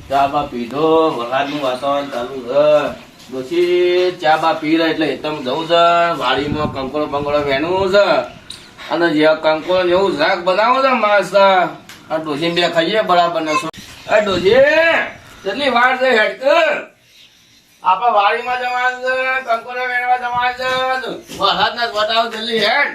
ચા બા પીધો, વરસાદનું વાતાવરણ ચાલુ છે. ડોશી ચા બા પી રહ્યા એટલે એકદમ જવું છે. વાડીમાં કંકોડો બંકોડો વેણવું છે અને જે કંકોડો જેવું શાક બનાવો છે મસ્ત. આ ડોશી બે ખાઈએ બરાબર ને. ડોશી કેટલી વાર છે હેડ આપડે વાડીમાં જવાનું છે, કંકોડો વેણવા જવાનું છે. વરસાદના જ બતાવો જલ્દી હેડ.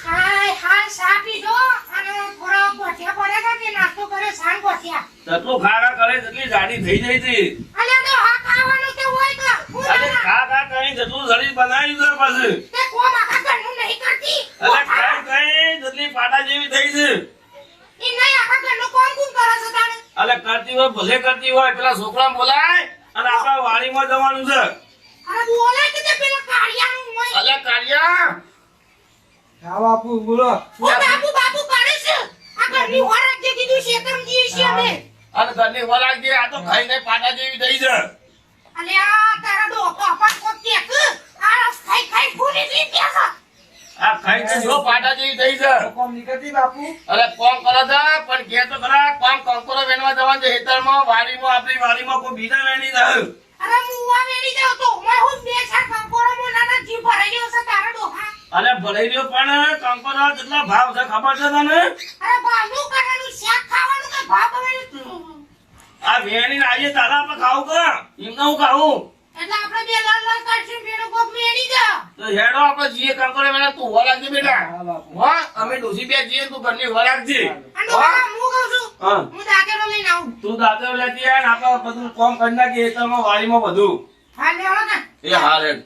હાય હાય સા પીધો અને થોડો ગોઠિયા પડે કે નાસ્તો કરે સાન ગોઠિયા તટલું ખારા કરે જેટલી જાડી થઈ જાય છે. અલે તો હા ખાવાનું કે હોય કે અરે ખા કઈ જતું શરીર બનાવી દે પછી. તે કોમ આખા ઘરનું નહીં કરતી અરે કઈ જેટલી પાટા જેવી થઈ છે. ઈ નહીં આખા ઘરનું કોમ કોમ કરે છે તાણે. અલે કરતી હોય ભલે કરતી હોય પેલા છોકરા બોલાય અને આપણા વાડીમાં જવાનું છે. અરે બોલે કે તે પેલા કાળિયાનું હોય. અલે કાળિયા હા બાપુ બોલો. ઓ બાપુ બાપુ કરે છે આ ઘરની હોરક જે કીધું શેતમ જી છે અમે. અને ઘરની વરાગ જે આ તો ખાઈને પાટા જેવી થઈ છે. અલે આ તારા દો પાપા કો કેક આ ખાઈ ખાઈ ફૂલી જી કે છે. આ ખાઈને જો પાટા જેવી થઈ છે. કોમ નીકળતી બાપુ. અરે કોમ કરે છે પણ કે તો ખરા કોમ કંકોડો વેણવા જવાનું છે ખેતરમાં વાડીમાં આપણી વાડીમાં કોઈ બીજા વેણી જાય. અરે મુવા વેરી જાવ તો મેં હું બે ચાર કંકોરો મો નાના જીવ ભરાઈ ગયો છે તારા ડોહા. અરે ભરાઈ રહ્યો પણ કંકોડો કેટલા ભાવ છે ખબર છે તને? અરે બાનું કરવાનું શાક ખાવાનું કે ભાવ કરવાનું. આ વેણી આજે તારા પર ખાવું કે એમને હું ખાવું? એટલે આપણે બે લાલ લાલ કરશું બેનો કોક વેરી જા. તો હેડો આપણે જીએ કંકોડો વેણા તું હોવા લાગજે બેટા. હા બાપુ. હા અમે ડોસી બે જીએ તું ઘરની હોવા લાગજે. અને ડોહા હું કહું છું હા હું દાકેલો લઈને આવું. તું દાદા લેતી આય ને આપણે બધું કોમ કરી નાખીએ ખેતરમાં વાડીમાં બધું. હા લેવાનો ને. એ હાલ હેડ.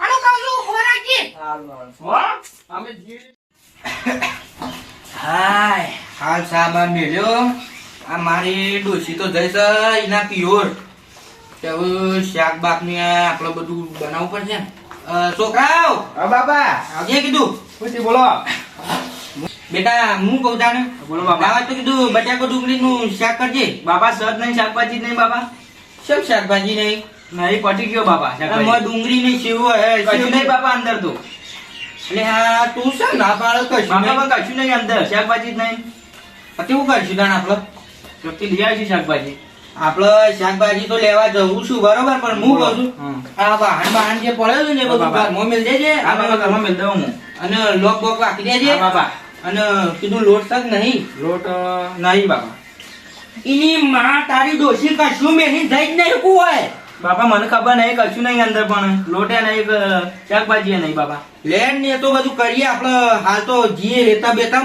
અને કહું છું હોરાજી. હારું હારું. હા અમે જીએ હાય હાલ સાબા મેલ્યો આ મારી ડોસી તો જઈશ એના પિયોર કે હવે શાક બાક ને આપણે બધું બનાવવું પડશે. છોકરાઓ હા બાપા. આવજે કીધું ખુશી બોલો. બેટા હું કહું તાને બોલો બાપા. દાવા તો કીધું બટાકો ડુંગળી નું શાક કરજે. બાપા સદ નહીં શાકભાજી નહીં બાપા. શેમ શાકભાજી નહીં નહીં પટી ગયો બાપા અને શાકભાજી. મોં ડુંગળી નહીં સેવ કશું નહીં બાપા અંદર તો. એટલે હા તું છે ના પાડો કશું બાપા નહીં. પણ કશું નહીં અંદર શાકભાજી જ નહીં. કેવું કરશું તાણ આપણે ચોકથી લઈ આવી છે શાકભાજી. આપણે શાકભાજી તો લેવા જવું છું બરોબર પણ હું કહું છું હમ. આ વાહન વાહન જે પડ્યો છે ને એ બધું બાપા. ઘરમાં મેલ દેજે આ બાપા ઘરમાં મેલ દઉં હું. અને લોક બોક રાખી દેજે હા બાપા. અને કીધું લોટ તક નહીં લોટ નહીં બાપા. એની માં તારી ડોશી કશું મેલી જઈ જ નહીં કુ હોય બાપા મને ખબર નહીં કશું નહીં અંદર પણ લોટે નહીં શાકભાજી નહીં બાપા. લેન ને તો બધું કરીએ આપણે હાલ તો જીએ રેતા બેતા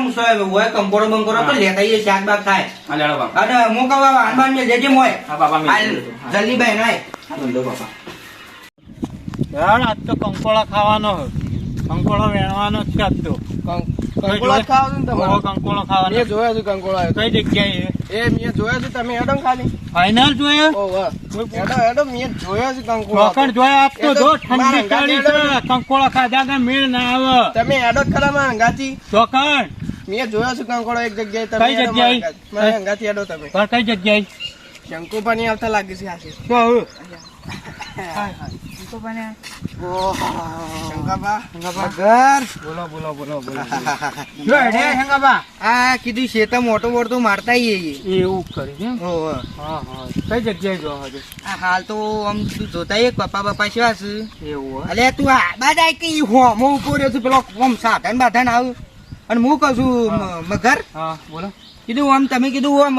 હોય કંકોડો બંકોડો તો લેતા આવીએ શાક બાક થાય હા લેડો બાપા. અને હું કહું વાહન બાન મેલ દેજે મોય હા બાપા મેલ હાલ દીધું. હા. જલ્દી ભાઈ નાય મેલ દો બાપા. યાર આજ તો કંકોળા ખાવાનો કંકોળો વેણવાનો જ છે આજ તો કંકોળા જ ખાવા છે ને તમારે? ઓહો, કંકોળો ખાવાનો મેં જોયા છે કંકોળા. કઈ જગ્યાએ એ મેં જોયા છે, તમે હેડો ને ખાલી. ફાઈનલ જોઈએ ઓહો. હેડો હેડો મેં જોયા છે કંકોળા. ચોકડ જોયા આજ તો એ તો જો ઠંડી મારા કાઢી ગાડી છે કંકોળા ખાધા કે મેળ ના આવે તમે હેડો જ ખરા મારા અંગાથી. ચોકડ મેં જોયા છે કંકોળા એક જગ્યાએ. તમે કઈ હેડો જગ્યાએ? મારા અંગાથી હેડો તમે. પણ કઈ જગ્યાએ શંકુ પાણી આવતા લાગે છે આશી. તો હવે શંકાબા. ઘર બોલો બોલો બોલો બોલો જો હેડે હેંગાબા આ કીધું શેતા મોટો મોટો મારતા આઈએ એવું કરી છે ઓહો હા હા કઈ જગ્યાએ જો હજુ આ હાલ તો આમ તું જોતા એક પપ્પા બપ્પા શેવા છે એવું અલે તું આ બાદાય કે ઈ હોમો ઉભો રહ્યો છું પેલો આમ સાધન બાધન આવ અને હું કહું છું મગર હા બોલો કીધું આમ તમે કીધું આમ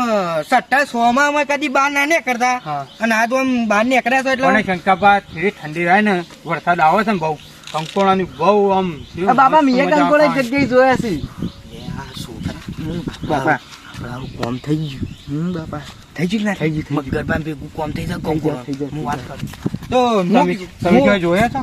સટ્ટા સોમાં અમે કદી બહાર ના નીકળતા હા. અને આ તો આમ બહાર નીકળ્યા છો એટલે અને શંકાબા થોડી ઠંડી રહે ને વરસાદ આવે છે ને બહુ કંકોળાની બહુ આમ આ બાપા મેં કંકોળા એક જગ્યાએ જોયા છે. બાપા થોડાનું કોમ થઈ ગયું બાપા થઈ ગયું ના થઈ ગયું મગર બાન ભેગું કોમ થઈ જાય કંકોડો હું વાત કરું તો તમે ક્યાં જોયા છો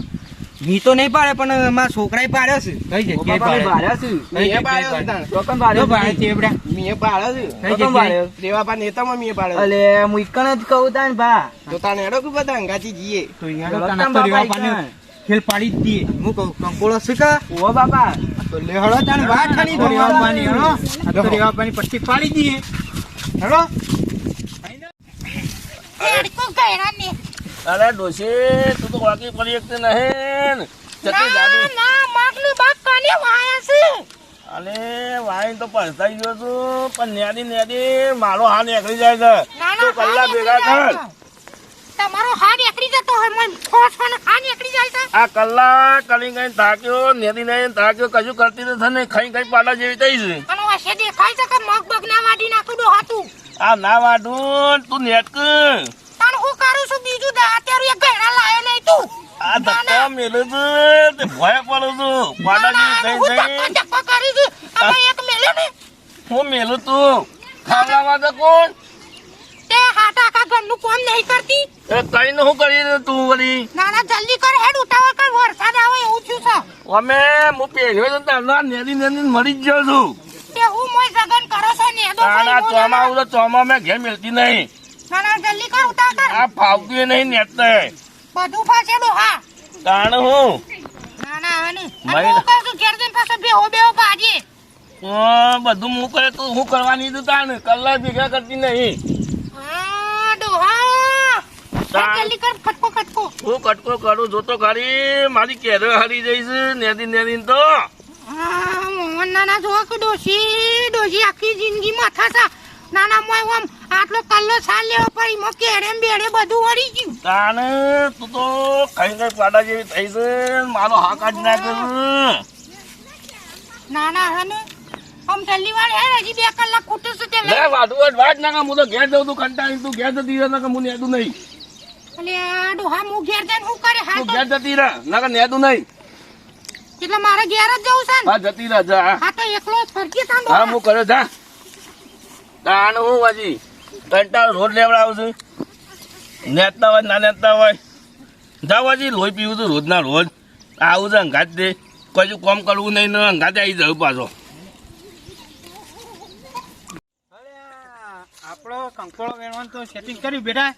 મી તો નહીં પાડે પણ મારા છોકરાએ પાડ્યો છે કઈ જગ્યાએ બાપા મેં પાડે? બાળ્યા છે. મેં બાળ્યો છે તાણે. ચોકન જો બાળ્યો પાડે છે. છે એવડા. મેં બાળ્યો છે. કઈ ચોકન જગ્યાએ? બાળ્યો. રેવાપા નેતામાં મેં બાળ્યો છે. અલે હું ઈકણ જ કહું તાન ભા તો તાણે હેડો કે બધા અંગાથી જઈએ. તો યાર તને તો રેવા પાણી ખેલ પાડી જ દઈએ હું કહું કંકોડો શીખા ઓ બાપા. તો લે હળો તાન વાત ઠણી તો રેવા પાણી હળો આ તો રેવા પાણી પછી પાડી દઈએ હેડો હેડકો ગયરા ને અરે ડોશી તું તો વાકી પડી એકતે નહીં. જતી ના જાડી. ના માગલું બાપ કાને વાયા છે અને વાઈન તો પડસાઈ ગયો છું પણ નેદી મારો હાથ નીકળી જાય છે ના, તું કલાક હા ભેગા કર તમારો હાથ એકડી જતો હોય મને ઠોસ મને હાથ એકડી જાય છે આ કલાક કરી ગઈ થાક્યો નેદી નહીં થાક્યો કશું કરતી નથી ને ખાઈ ખાઈ પાડા જેવી થઈ છે અને વસે દેખાય છે કે મગ બગ ના વાડી નાખું દો હાતું આ ના વાઢું તું નેટક પણ હું કરું છું બીજું અત્યારે એક ઘેડા લાયો નહીં તું આ ધક્કા મેલું છું તે ભય પડું છું પાડા જેવી થઈ થઈ ધક્કો કરી છે હવે એક મેલ્યો ને હું મેલું તું ખાવડાવવા તો કોણ તે હાથ આખા ઘરનું કામ નહીં કરતી એ કઈ નું શું કરી રહ્યો તું વળી નાના જલ્દી કર હેડ ઉતાવળ કર વરસાદ આવે એવું થયું છે અમે હું પહેર્યો તો તારના નેદી મરી જ ગયો છું તે હું મોય સગન કરો છો ને દો તાના ચોમા આવું તો ચોમા મેં ઘેર મિલતી નહીં નાના જલ્દી કર ઉતાવળ કર આ ફાવતું નહીં નેતે બધું પાસે ડોહા તાણ હું નાના આને ભાઈ- હું કહું છું ઘેર જઈને પાછો બેહો ભાજી બધું હું કરે તું હું કરવાની તું તાણ કલાક ભેગા કરતી નહીં હા ડોહા તાણ. જલ્દી કર ખટકો હું કટકો કરું જોતો ખરી મારી કેરો હારી જઈશ નેદી તો હા મોહન નાના જો કે ડોશી આખી જિંદગી માથા સા નાના મોય ઓમ આટલો કલ્લો છાલ લેવો પડી મો કેડે બેડે બધું વળી ગયું તાણ તું તો કઈ કઈ પાડા જેવી થઈ છે મારો હા કાઢી નાખે નાના હે ને આમ જલ્દી વાળ હે હજી 2 કલાક ખૂટે છે તે લે વાટ નાખા હું તો ઘેર જઉં તું કંટાળી તું ઘેર જતી રહે નકર હું નેદું નહીં એટલે આ ડોહા મુ ઘેર જઈને હું કરે તું હાલ ઘેર જતી રહે નકર નેદું નહીં એટલે મારે ઘેર જ જવું છે ને હા જતી રહે જા હા તો એકલો જ ફરકી તાંડો હા હું કર્યો જા તાણ હું હજી કંટાળ રોજ લેવડાવું છું નેતા હોય ના નેતા હોય જાવ હજી લોહી પીવું છું રોજના રોજ આવું છે અંગાત દે કશું કોમ કરવું નહીં ને અંગાતે આવી જાઉં પાછો આપણો કંકોળો વેણવાનું તો સેટિંગ કર્યું બેટા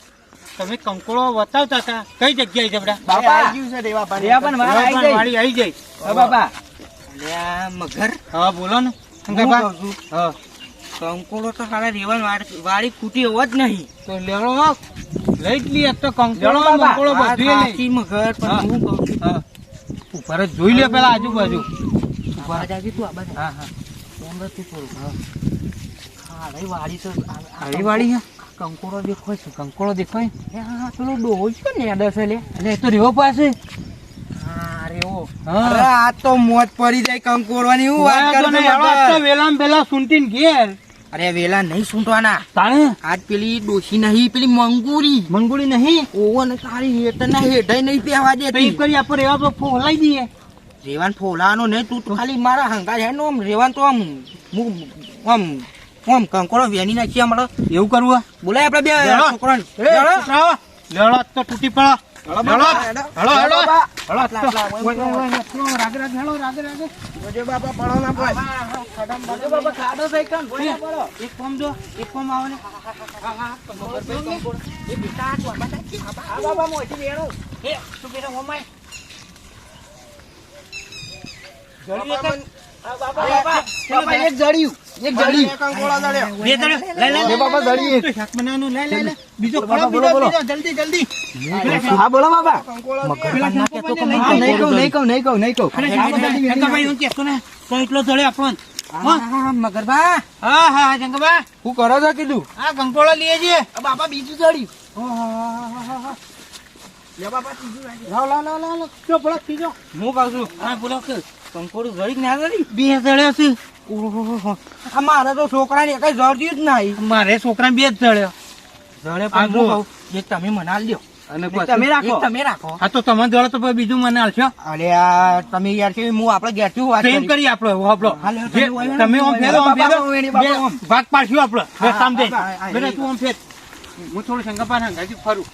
તમે કંકોળો બતાવતા હતા કઈ જગ્યાએ છે બેટા બાપા આવી ગયું છે રેવા રેવા પણ વાર આવી જાય. વાળી આવી જાય હા બાપા અલ્યા મગર હા બોલો ને હું શંકરબા. કહું છું, હા કંકોડો તો સારા રેવણ વાળી ફૂટી એવો જ નહીં તો લેવડો લઈ જ લઈએ એક તો કંકોળો લેવડો બાપા. મંકોળો વાત બધું લઈ સાચી મગર પણ હા. હું કહું છું હા ઉપર જ જોઈ લે પેલા આજુબાજુ આ બાજુ તું આ બાજુ. હા હા એમ નથી થોડું. હા અરે વાળી તો આવી વાળી હે કંકોડો દેખાય છે કંકોળો દેખાય હા પેલો ડોહો છે ને અડસ લે એટલે એ તો રેવો પાસે હા રેવો હા અરે આ તો મોજ પડી જાય કંકોડવાની હું વાત વાંધો કરું નહીં, છું આજ તો વેલામ વેલા સુનતીન ઘેર અરે વેલા નહીં સૂંટવાના તાણે આજ પેલી ડોશી નહીં પેલી મંગુરી મંગોળી નહીં ઓવો ને તારી હેઠના હેઠાઈ નહીં પહેવા તો દેતી એમ કરી આપણે રેવા તો ફોલાઈ દઈએ રેવાન ફોલાવાનો નહીં તું તો ખાલી મારા હંગા છે ને આમ રેવાન તો આમ આમ આમ કંકોડો વેની નાખી અમારે એવું કરવું હે? બોલાય આપણે બે લેવડો. છોકરાને. એ, છોકરાઓ, લેવડો આજ તો તૂટી પડો લેવડો, હેળો, હેળો. હેળો આજ તો. આટલા, ઓય, ઓય, ઓય, હેઠો, રાગે, રાગે, હેળો, રાગે, રાગે. જોજે બાપા પડો ના પડે જોજો બાબા, ખાડો છે કાં? ઓય, એક કોમ જો, એક કોમ આવે ને. એ, તું બેટા ઓમાય. જલ્દી એક જ. બાપા એક જડ્યું એક જડ્યું કંકોડા જડ્યો બે જણ, લે, લે, લે, બાપા, લે, લે, જડીએ. લે, શાક બનાવવાનું, લે, લે, લે. બીજો બાપા, ખોળો, બોલો, બોલો. બીજો, જલ્દી, જલ્દી. હા બોલો બાપા પેલા શંકરભાઈને લઈ હા, જાય. નહીં કહું અરે, શંકરભાઈ એવું કહેતો ને, તો એટલો જડે આપણને. હા, હા, મગરભા હા, હા, શંકરભાઈ. હું કરો છો કીધું આ કંકોળો લઈએ છીએ. બાપા બીજું જડ્યું લાવ, લાવ, લાવ, લાવ, લાવ. જો, બોલો, ત્રીજો. હું કહું છું હા, બોલો કે. કંકોડું જડી ના જડી બે જડ્યો છે. ઓહો આ મારે તો છોકરાને કઈ જડ્યું જ નહીં મારે છોકરા બે જ જડ્યો. જડે આ પણ જુઓ. હું કહું એક તમે મને આલ દ્યો અને એક તમે રાખો એક તમે રાખો હા, તો તમે જડો તો પછી બીજું મને આલશો. અરે આ તમે યાર છે હું આપણે ઘેરથી વાત પ્રેમ કરી કરી આપણો એવો આપણો. હા, લે, જે તમે આમ ફેરો, આમ ફેરો. બાપા, ઓવેની, બાપા, બે ઓમ. ભાગ પાડશું આપણો. બે હા, સામ દે. હા, હા, બેટા, એ. તું આમ ફેર. હું થોડું શંકરભાઈ હંગાથી ફરું.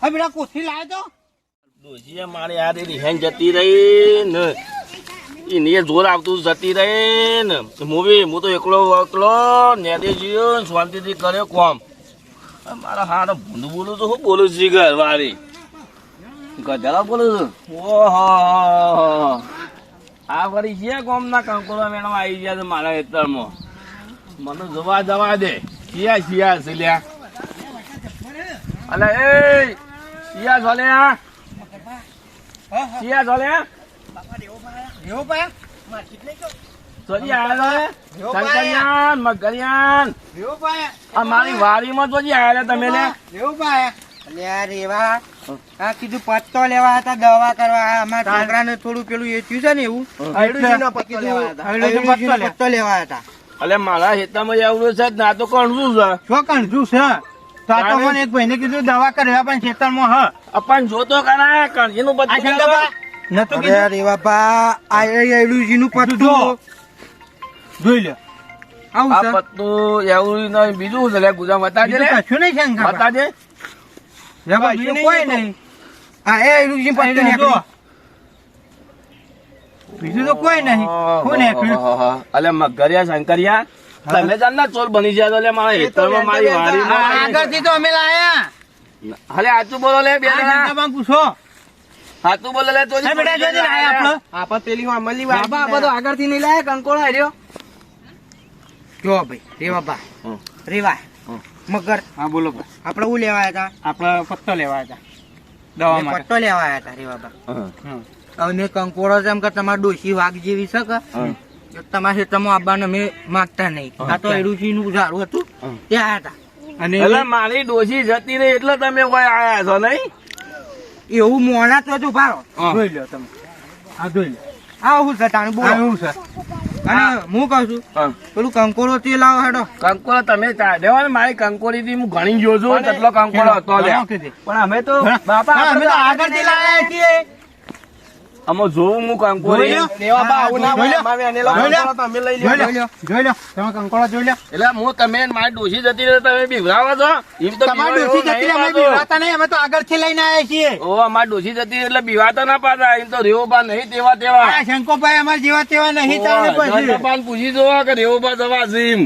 હા બેટા, કોથળી લાવ્યો તો ડોશીએ મારી આ રિહાઈન જતી રહી ને એની જોર આવતું જતી રહી ને મૂવી હું તો એકલો નેદે જીયો ને શાંતિથી કર્યો કોમ મારા હારો ભૂંડ બોલું છું શું બોલું છું ઘર વાળી ગધેડા બોલું છું ઓહો આ વળી છે કોમના કંકોડા મેડમ આવી ગયા છે મારા ખેતરમાં મને જવા દે શિયા છે લ્યા અલે એ શિયા છો લ્યા શિયા છો લ્યા એવો ભાઈ માર્કેટ નહીં કહું. ચોજી આયા રે શંકરિયાન મગરિયાન એવો ભાઈ આ મારી વાડીમાં ચોજી આયા રે તમે લે એવો ભાઈ અલ્યા રેવા આ કીધું પત્તો લેવા હતા દવા કરવા અમારા છોકરાને થોડું પેલું એ થયું છે ને એવું હૈડુજીનો પત્તો લેવા હતા. હૈડુજીનો પત્તો લેવા હતા. અલે મારા હેતામાં આવડું છે જ ના તો કોણ શું છે શું કણજું છે તો આ તો મને એક ભાઈને કીધું દવા કરવા પણ ખેતરમાં હ અપન જોતો કરા કણજીનું આ બધું શંકરબા નતું અરે કીધું રેવા આ હૈડુજીનું પત્તું જોઈ લે આવું આ છે પત્તું એવું નહીં બીજું છે લે ગુજામ બતાજે લે બીજું કશું નહીં શંકરબા બતાજે રેવા બીજું કોઈ નહીં આ હૈડુજી પત્તું જો નીકળ્યું. બીજું તો કોઈ નહીં શું નીકળ્યું અલે મગરિયા શંકરિયા તમે જાણના ચોલ બની જાય તો લે મારા હેતરમાં મારી વાડીમાં આગળથી તો અમે લાયા હલે સાચું બોલો લે બે આ જણા શંકરબા પૂછો સાચું બોલો લે ચોજી હે બેટા જોજે લાયા આપણો આપા પેલી અમલી વાત બા બધો આગળથી નહીં લાયા કંકોળો હાર્યો. જો ભાઈ રેવા બા હમ. રેવા હમ. મગર હા બોલો ભાઈ આપણે શું લેવા હતા આપણે પત્તો લેવા હતા દવા માટે પટ્ટો લેવા આવ્યા હતા રેવા બા હા. હમ. હવે મેં કંકોડો છે એમ કે તમારે ડોશી વાઘ જેવી છે કે હા. તમારે ખેતરમાં આવવાને મેં માગતા નહીં આ તો એડુજી નું ઝાડું હતું હમ. ત્યાં હતા અને એટલે મારી ડોશી જતી રહી એટલે તમે કોઈ આયા છો નહીં એવું મોના તો હતું ભારો જોઈ લો તમે આ જોઈ લો આવું છે તાણ બોલો આવું છે અને હું કહું છું હા. પેલું કંકોડો તે લાવો હેડો કંકોડો તમે દેવા ને મારી કંકોડી થી હું ઘણી ગયો છું કેટલો કંકોડો હતો લે ઘણો કીધી. પણ અમે તો બાપા અમે તો આગળથી લાયા છીએ આમાં જોઉં હું કંકોડી જોઈ લો. લેવા બા આવું ના જોઈ લો. અમારે આનેલો જોઈ લો. કંકોળો તમે લઈ જોઈ લ્યો. લો જોઈ લો તમે કંકોડા જોઈ લો એટલે હું તમે મારી ડોશી જતી રહી તમે બીવરાવો છો એમ તો તમારી બીવાય ડોસી એવું જતી નહીં અમે પાછું. બીવાતા નહીં અમે તો આગળથી લઈને આવ્યા છીએ ઓ અમારી ડોશી જતી એટલે બીવાતા ના પાછા એમ તો રેવોબા નહીં તેવા તેવા આ શંકોભાઈ અમારા જેવા તેવા નહીં ચાલે પછી ધનપાન પૂછી જોવા કે રેવોબા જવા છે એમ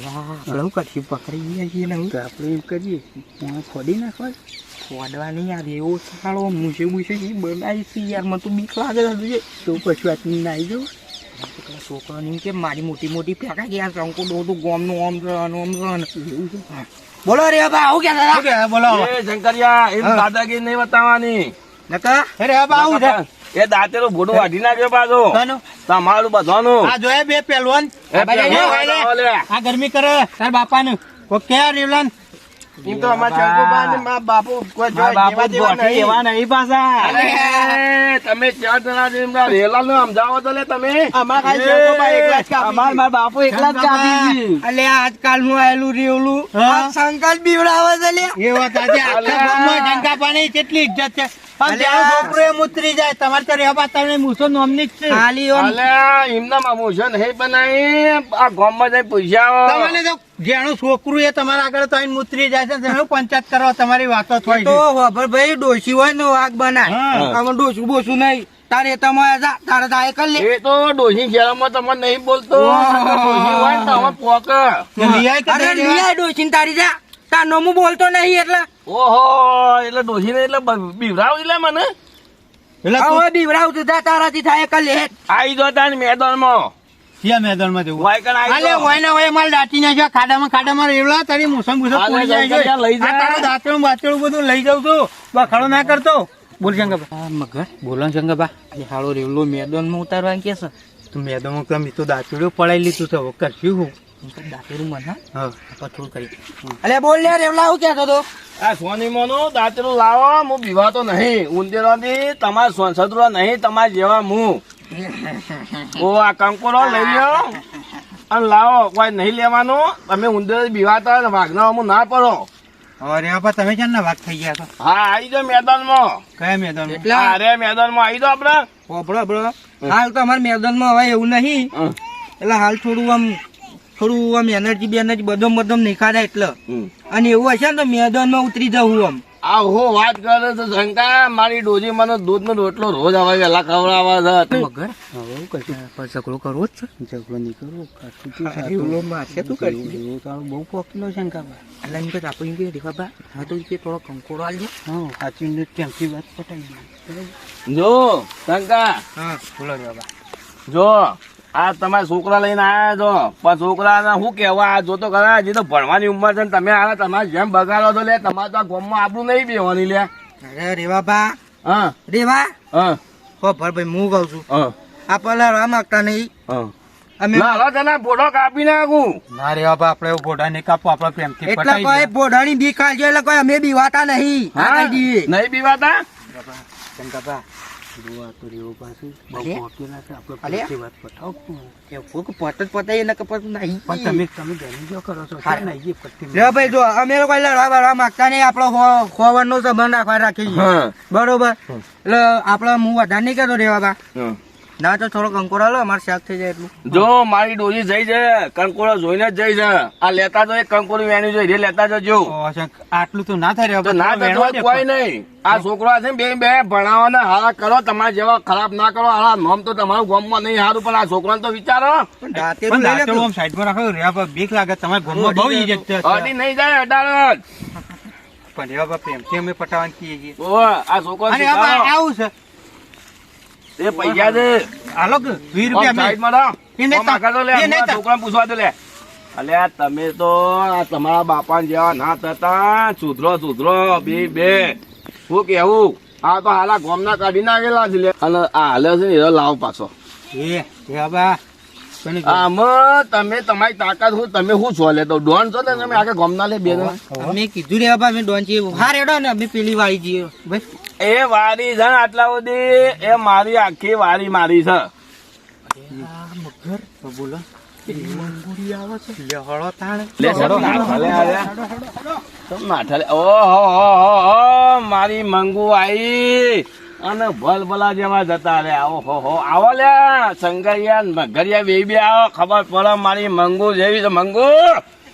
આપણે કરશું પકડી ગયા છીએ ને આપણે એમ કરીએ ખોડી નાખવા ખોડવા નહીં યાર એવો સારો મૂછે મૂછે બનાવી છે યાર મને તો બીક લાગે છે તો કશું આટલી ના આવી જવું છોકરાની કે મારી મોટી મોટી ફેંકા કે યાર કંકુ દો ગોમનું ઓમ છે અને ઓમ છે અને એવું છે બોલો રે બા આવું ક્યાં દાદા શું કહેવાય? બોલો હવે. એ શંકરિયા એમ દાદાગીરી નહીં બતાવવાની નકા અરે હવે આવું છે એ દાંતેલું ભોડું વાઢી નાખ્યો પાછો શાનું? તમારું બધાનું આ જોયે બે પહેલવાન એ પહેલવાન આ લે. આ ગરમી કરે તાર બાપાનું ઓકે રેવલાન એમ તો અમારા શંકુબા અને મારા બાપુ કોઈ જોવા જેવા તેવા નહીં. નહીં પાછા અલે, તમે ચાર જણા છે, એમના રેલાને સમજાવો તો લે તમે અમારા ખાલી શંકુબા એકલા જ કાપી છે. મારા બાપુ એકલા જ કાપી અલે આજકાલ નું આયેલું રેવલું હા? આ સંકલ્પ બીવડાવે છે લે એ વાત આજે આખા ગામમાં શંકાપાની કેટલી ઇજ્જત છે પણ ત્યાં છોકરો એમ ઉતરી જાય તમારે તો રહેવા તમને મૂસો નોમની જ છે ખાલી ઓમ અલ્યા એમના મામું નહીં બનાવી આ ગામમાં જઈ પૂછ્યા તમને તો જેનું છોકરું એ તમારા આગળ તો આઈને ઉતરી જાય છે તમે પંચાયત કરવા તમારી વાતો તો થાય છે ખબર ભાઈ ડોશી હોય ને વાઘ બનાય હા. આમાં ડોશું બોશું નહીં તારે તમારે જા તારે તારે કરી લે એ તો ડોશી ખેરામાં તમને નહીં બોલતો ડોશી હોય ને તો અમે પોક તો લઈ આય કે અરે નહીં લેવા? લીયા ડોશી તારી જા તાર નમું બોલતો નહીં એટલે ઓહો એટલે ડોશી ને એટલે બીવરાવ એટલે મને એટલે તું હવે બીવરાવ તું જા તારાથી થાય કરી લે આઈ જતા ને મેદાનમાં ક્યાં મેદાનમાં જવું વાયકણ આઈ અલે જો. હોય ને હોય માલ દાટી નાખ્યો ખાડામાં રેવલા તારી મુસમ મુસમ અલે, પૂરી જાય છે. જંકરિયા લઈ જા. આ તારું દાંતણું બાતણું બધું લઈ જાઉં છું બખાડો ના કરતો બોલ શંકરબા મગર બોલો શંકરબા એ હાળો રેવલો મેદાનમાં ઉતારવા કે છે તું મેદાનમાં તમે તો દાંતણું પડાઈ લીધું છે હવે કરશું હું દાંતેરું મને હા કઠોળ કરી અલે બોલ લે રેવલા હું કહેતો તો આ સોનીમાનું દાંતરું લાવો હું બીવાતો નહીં ઉંદેરાથી તમારા સંસદરો નહીં તમારા જેવા હું ઓ આ કંકોડો લઈ લ્યો અને લાવો કોઈ નહીં લેવાનું તમે ઉંદર બીવાતા વાઘના હું ના પડો અરે આપા તમે ક્યાં ના વાત થઈ ગયા છો હા આવી જાઓ મેદાનમાં કયા મેદાનમાં એટલે અરે મેદાનમાં આવી જાઓ આપડે હોભળો હાલ તો અમારે મેદાનમાં હવે એવું નહીં એટલે હાલ થોડું આમ એનર્જી બેનર્જી બધમ નહીં ખાધા એટલે અને એવું હશે ને તો મેદાનમાં ઉતરી જવું આમ આ હો વાત કરે છે શંકા મારી ડોજી મને દૂધ નો રોટલો રોજ આવે વેલા ખવડાવે છે મગર હવે કશું પણ ઝઘડો કરવો જ છે ઝઘડો નહીં કરવો રેવલો મારશે તું કરી તારું બહુ પોકેલો છે એટલે એમ કે આપણે એમ કે રેખાબા હા તો કે થોડો કંકોડો આલજો હા સાચી ત્યાંથી વાત પટાઈ જો શંકા હા બોલો રેખાબા જો આ તમારા છોકરા લઈને આયા છો પણ છોકરાને શું કેવા આ જોતો ખરા હજી તો ભણવાની ઉંમર છે ને તમે આ તમારે જેમ બગાડો તો લે તમારે તો આ ગામમાં આપણું નહીં બેવાની લે અરે રેવાબા હા રેવા હા હો ભર ભાઈ હું કહું છું હા આપણે લડવા માંગતા નહીં અમે ના હવે તને ફોટો કાપી નાખું. ના રે બાપા આપણે એવું ઘોડા નહીં કાપવું આપણે પ્રેમથી એટલે પટાઈ કોઈ દઈએ. બોઢાની બીક ખાલજો એટલે કોઈ અમે બીવાતા નહીં હા? આગળ જઈએ. નહીં પીવાતા? ચંકાબા, જોવા તો રેવું પાછું. બહુ અરે? ખોટી ના છે, આપણે અરે? પ્રેમથી વાત પટાવો. એ ફૂક પટ જ પતાઈએ એટલે કે પછી નહીં. પણ તમે ગરમી જો કરો છો હા. કેમ નહીં? એ પટ્ટી લે ભાઈ જો અમે લોકો લડવા બળવા માંગતા નહીં આપણો ખોવરનો સંબંધ રાખવા રાખીએ હા. બરોબર એટલે આપણે હું વધારે નહીં કહેતો રેવા બા હમ. ના તો થોડો કંકોડો લો અમારે શાક થઈ જાય એટલું જો મારી ડોજી જઈ છે કંકોડો જોઈને જ જઈ છે. આ લેતા તો એક કંકોડું વેણ્યું છે એ લેતા જજો. ઓ, શંક, આટલું તો ના થાય રે તો બાપા, ના તમે થતો વેણવા કોઈ દે. નહીં. આ છોકરા છે ને બે ભણાવવાના હારા કરો, તમારા જેવા ખરાબ ના કરો. હારા નોમ તો તમારું ગામમાં નહીં હારું, પણ આ છોકરાને તો વિચારો. પણ દાંતે પણ લઈ લે દાંતેડું તું. આમ સાઈડમાં રાખો રે બાપા, બીક લાગે તમારે ઘરમાં બહુ ઇજ્જત છે. અડી નહીં જાય અડાડ જ. પણ રે બાપા પ્રેમથી અમે પટાવવાનું કહીએ છીએ. ઓવે, આ છોકરો અને બાપા આવું છે એ પૈસા છે હાલો કે 20 રૂપિયા અમે- સાઈડમાં રહો. એ નહીં આમ આગળ તો લે, એ નહીં આ છોકરાને પૂછવા દે લે. અલ્યા તમે તો આ તમારા બાપા જેવા ના થતા. સુધરો બે શું કેવું? આ તો હાલા ગોમના કાઢી નાખેલા છે લે. અને આ હાલે છે ને એ લાવ પાછો. એ બાબા કોની જોડે? આમાં તમે તમારી તાકાત હું તમે શું છો લે તો ડોન છો ને તમે આખે ગોમના લે બે જણા. અમે કીધું રે બાબા અમે ડોન છીએ હા રેડો ને અમે પેલી વાળી જઈએ ભાઈ એ વારી છે ને આટલા સુધી એ મારી આખી વારી મારી છે. તો બોલો મંગુડી આવે છે લે હળો તાણ લે સબ નાઠાલે આવ્યા. સબ નાઠાલે. ઓહો મારી મંગુ આઈ અને ભલભલા જેવા જતા રે. ઓહો આવો લે સંગરિયા મગરિયા બે આવો ખબર પડે મારી મંગુ જેવી છે. મંગુ